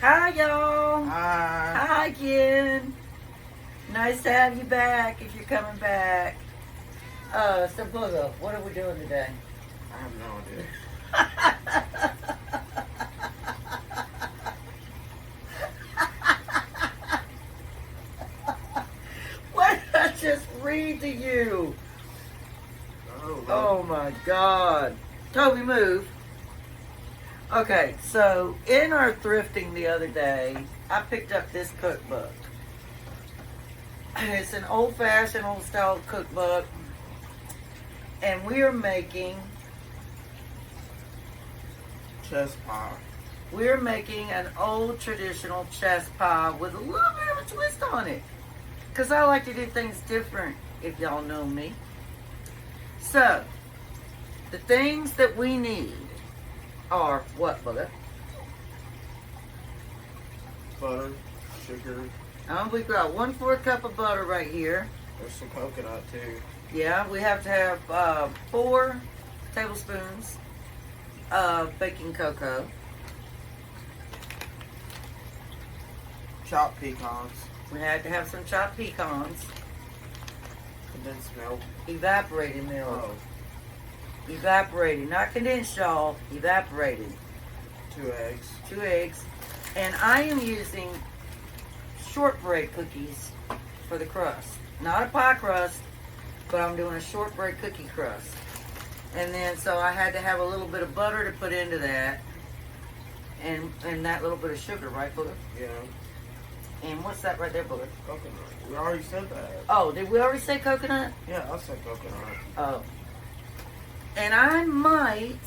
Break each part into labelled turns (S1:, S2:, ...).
S1: Hi, y'all.
S2: Hi.
S1: Hi, again. Nice to have you back if you're coming back. So, Booga, what are we doing today?
S2: I have no idea.
S1: What did I just read to you? Oh my God. Toby, move. Okay, so in our thrifting the other day, I picked up this cookbook. It's an old-fashioned, old-style cookbook. And we are making
S2: Chess pie.
S1: We're making an old traditional chess pie with a little bit of a twist on it. Because I like to do things different, if y'all know me. So, the things that we need are what, Booga?
S2: Butter, sugar.
S1: We've got 1/4 cup of butter right here.
S2: There's some coconut too.
S1: Yeah, we have to have 4 tablespoons of baking cocoa.
S2: Chopped pecans.
S1: We had to have some chopped pecans.
S2: Condensed milk.
S1: Evaporated milk.
S2: Oh,
S1: Evaporated, not condensed, y'all. Evaporated.
S2: 2 eggs.
S1: 2 eggs. And I am using shortbread cookies for the crust. Not a pie crust, but I'm doing a shortbread cookie crust. And then, so I had to have a little bit of butter to put into that. And that little bit of sugar, right, Booger?
S2: Yeah.
S1: And what's that right there, Booger?
S2: Coconut. We already said that.
S1: Oh, did we already say coconut?
S2: Yeah, I said coconut.
S1: Oh. And I might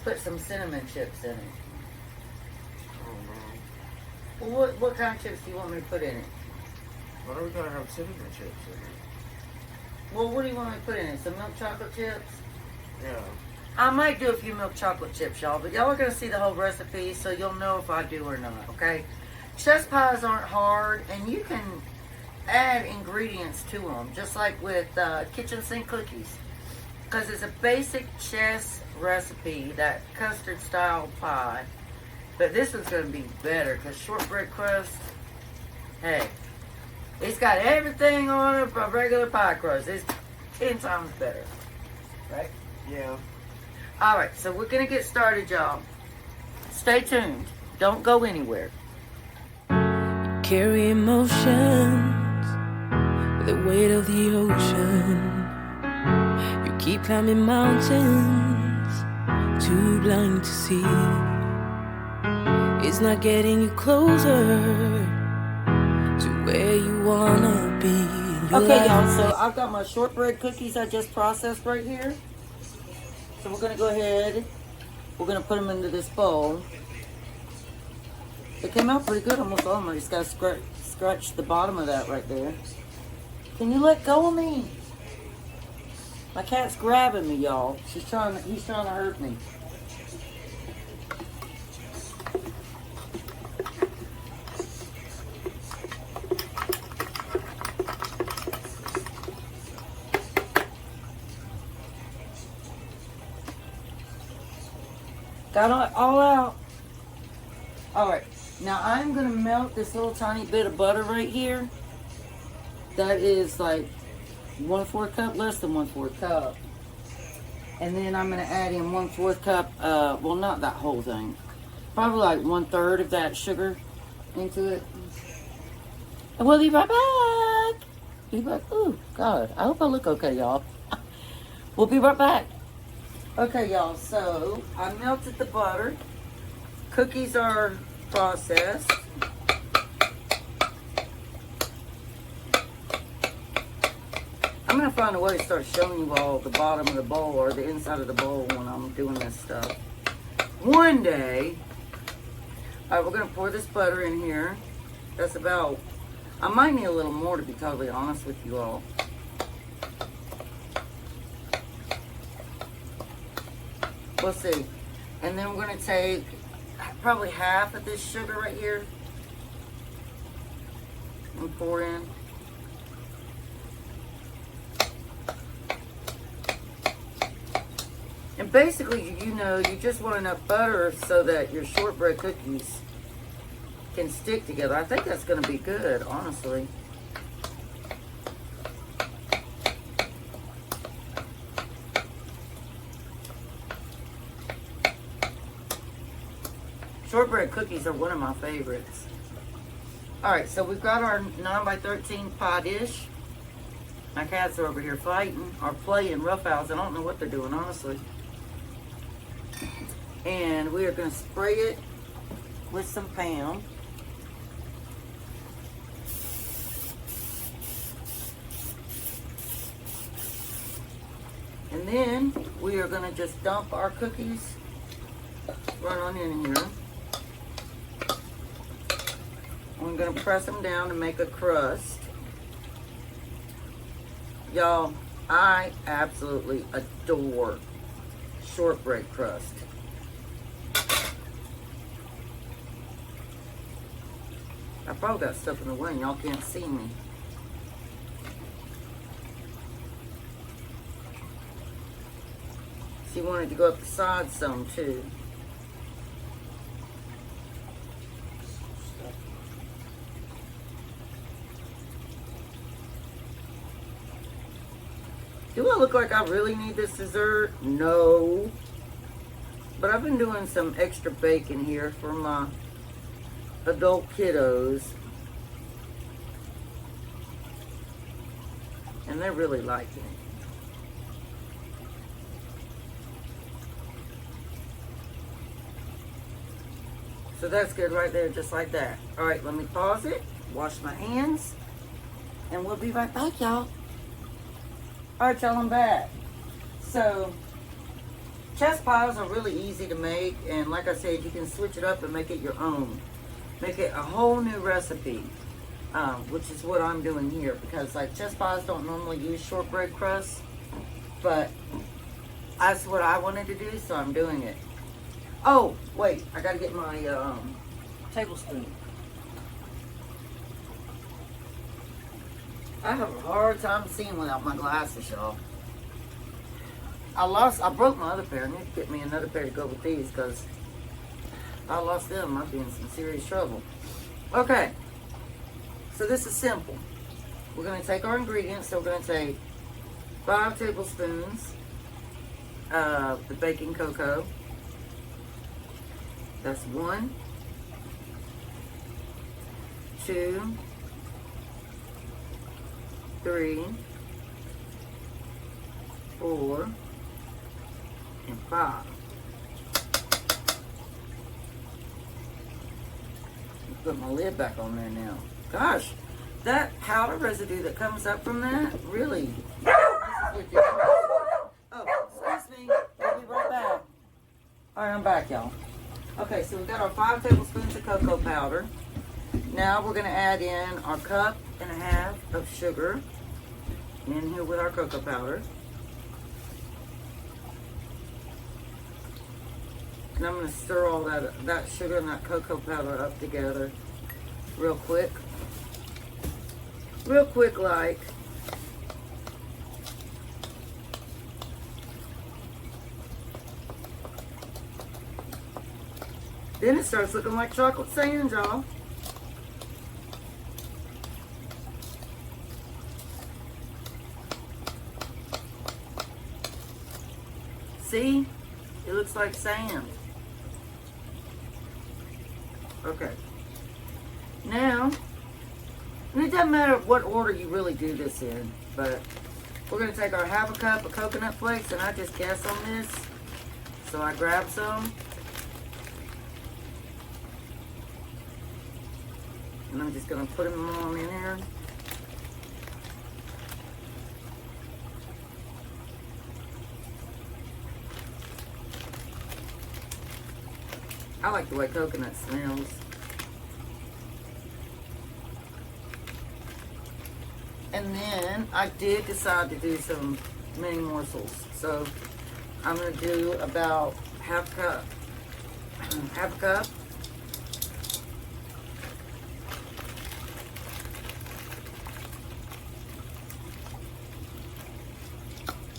S1: put some cinnamon chips in it.
S2: Oh no.
S1: Well, what kind of chips do you want me to put in it?
S2: Why are we gonna have cinnamon chips in it?
S1: Well, what do you want me to put in it? Some milk chocolate chips?
S2: Yeah.
S1: I might do a few milk chocolate chips, y'all, but y'all are going to see the whole recipe, so you'll know if I do or not, okay? Chess pies aren't hard, and you can add ingredients to them, just like with kitchen sink cookies. Because it's a basic chess recipe, that custard-style pie. But this one's going to be better, because shortbread crust, hey, it's got everything on it a regular pie crust. It's 10 times better, right?
S2: Yeah.
S1: All right, so we're going to get started, y'all. Stay tuned. Don't go anywhere.
S3: You carry emotions, the weight of the ocean. You keep climbing mountains, too blind to see. It's not getting you closer to where you wanna be.
S1: Okay, y'all, so I've got my shortbread cookies I just processed right here. So we're going to go ahead, we're going to put them into this bowl. They came out pretty good, almost all of them. I just got to scratch the bottom of that right there. Can you let go of me? My cat's grabbing me, y'all. He's trying to hurt me. Got it all out. Alright, now I'm going to melt this little tiny bit of butter right here. That is like 1/4 cup, less than 1/4 cup. And then I'm going to add in 1/4 cup, well, not that whole thing. Probably like 1/3 of that sugar into it. And we'll be right back. Be back. Oh, God. I hope I look okay, y'all. We'll be right back. Okay, y'all, so I melted the butter. Cookies are processed. I'm going to find a way to start showing you all the bottom of the bowl or the inside of the bowl when I'm doing this stuff. One day, all right, we're going to pour this butter in here. That's about, I might need a little more to be totally honest with you all. We'll see. And then we're going to take probably half of this sugar right here and pour in. And basically, you know, you just want enough butter so that your shortbread cookies can stick together. I think that's going to be good, honestly. Shortbread cookies are one of my favorites. Alright, so we've got our 9x13 pie dish. My cats are over here fighting or playing roughhouse. I don't know what they're doing, honestly. And we are going to spray it with some Pam. And then we are going to just dump our cookies right on in here. I'm going to press them down to make a crust. Y'all, I absolutely adore shortbread crust. I probably got stuff in the way and y'all can't see me. She wanted to go up the side some too. Do I look like I really need this dessert? No. But I've been doing some extra baking here for my adult kiddos. And they're really liking it. So that's good right there, just like that. All right, let me pause it, wash my hands, and we'll be right back, y'all. All right, y'all, I'm back. So, chess pies are really easy to make, and like I said, you can switch it up and make it your own. Make it a whole new recipe, which is what I'm doing here, because like chess pies don't normally use shortbread crust, but that's what I wanted to do, so I'm doing it. Oh, wait, I gotta get my tablespoon. I have a hard time seeing without my glasses, y'all. I broke my other pair. I need to get me another pair to go with these, because if I lost them, I'd be in some serious trouble. Okay, so this is simple. We're gonna take our ingredients, so we're gonna take 5 tablespoons of the baking cocoa. That's 1, 2, 3, 4, and 5. Put my lid back on there now. Gosh, that powder residue that comes up from that, really. Oh, excuse me. We'll be right back. All right, I'm back, y'all. Okay, so we've got our 5 tablespoons of cocoa powder. Now we're going to add in our 1.5 cups of sugar in here with our cocoa powder. And I'm going to stir all that sugar and that cocoa powder up together real quick. Real quick like. Then it starts looking like chocolate sand, y'all. See? It looks like sand. Okay. Now, and it doesn't matter what order you really do this in, but we're going to take our 1/2 cup of coconut flakes, and I just guess on this. So I grab some. And I'm just going to put them all in here. I like the way coconut smells. And then I did decide to do some mini morsels. So I'm going to do about 1/2 cup. 1/2 cup.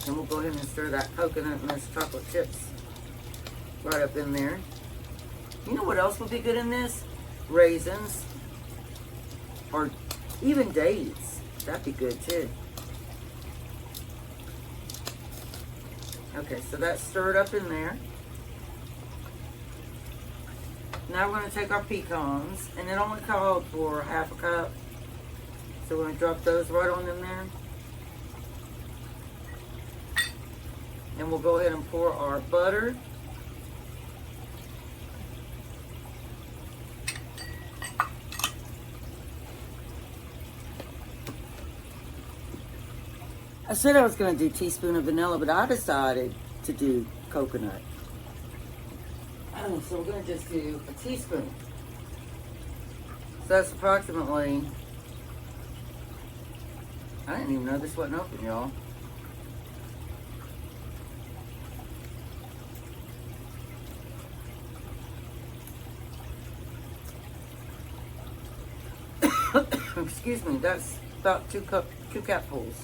S1: And we'll go ahead and stir that coconut and those chocolate chips right up in there. You know what else would be good in this? Raisins. Or even dates. That'd be good too. Okay, so that's stirred up in there. Now we're going to take our pecans, and it only called for half a cup. So we're going to drop those right on in there. And we'll go ahead and pour our butter. I said I was going to do a teaspoon of vanilla, but I decided to do coconut. So we're going to just do a teaspoon. So that's approximately, I didn't even know this wasn't open, y'all. Excuse me, that's about two cupfuls.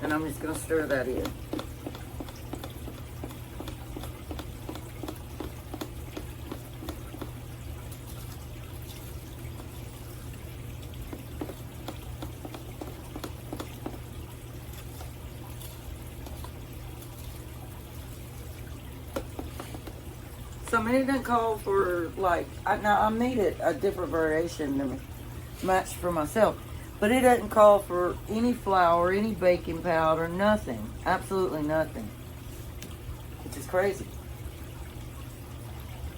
S1: And I'm just going to stir that in. So I mean, it didn't call for like, now I made it a different variation to match for myself. But it doesn't call for any flour, any baking powder, nothing. Absolutely nothing. Which is crazy.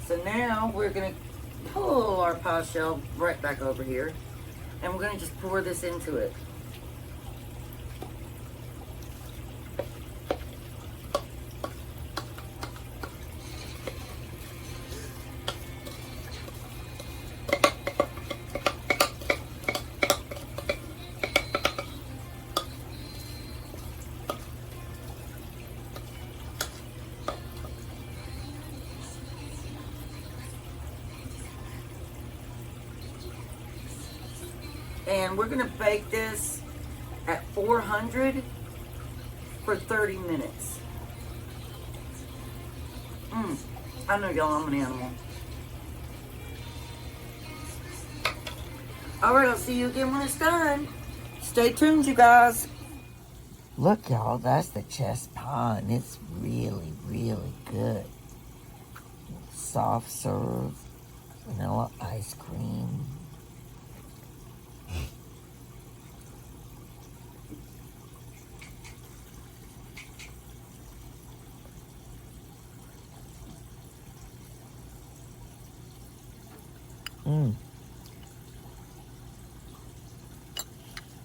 S1: So now we're going to pull our pie shell right back over here. And we're going to just pour this into it. And we're going to bake this at 400 for 30 minutes. I know y'all, I'm an animal. Alright, I'll see you again when it's done. Stay tuned, you guys. Look, y'all, that's the chess pie, and it's really, really good. Soft serve, vanilla ice cream.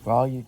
S1: For all you